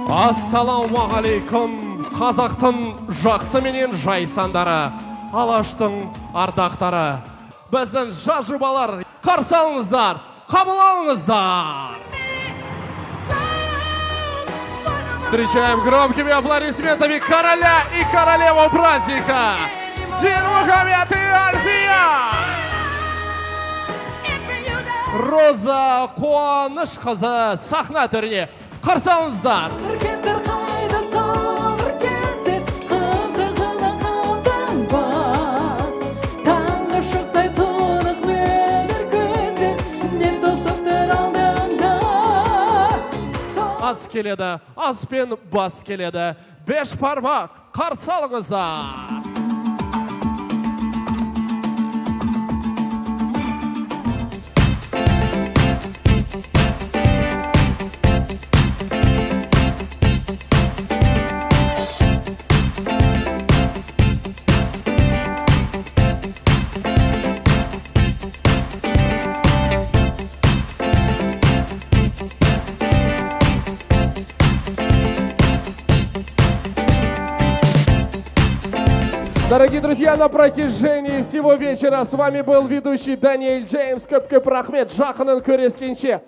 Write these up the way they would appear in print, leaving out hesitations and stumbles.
Ассалаумағалейкум, қазақтың жақсы менен жайсандары, алаштың ардақтары. Біздің жас жобалар, қарсы алыңыздар, қабыл алыңыздар. Встречаем громкими аплодисментами короля и королеву праздника Динмухамед и Альфия. Роза Қуанышқызы сахна төріне қарсы алыңыздар. Аз келеді, аз пен бас келеді, беш парбақ қарсы алыңыздар. Дорогие друзья, на протяжении всего вечера с вами был ведущий Даниэль Джеймс. Көп-көп рахмет, жақынын көрескенше.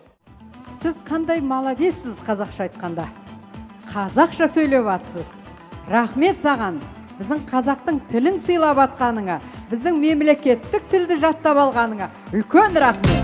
Сіз қандай молодессіз қазақша айтқанда. Қазақша сөйлеп атсыз. Рахмет саған. Біздің қазақтың тілін сыйлап атқаныңа, біздің мемлекеттік тілді жаттап алғаныңа үлкен рахмет.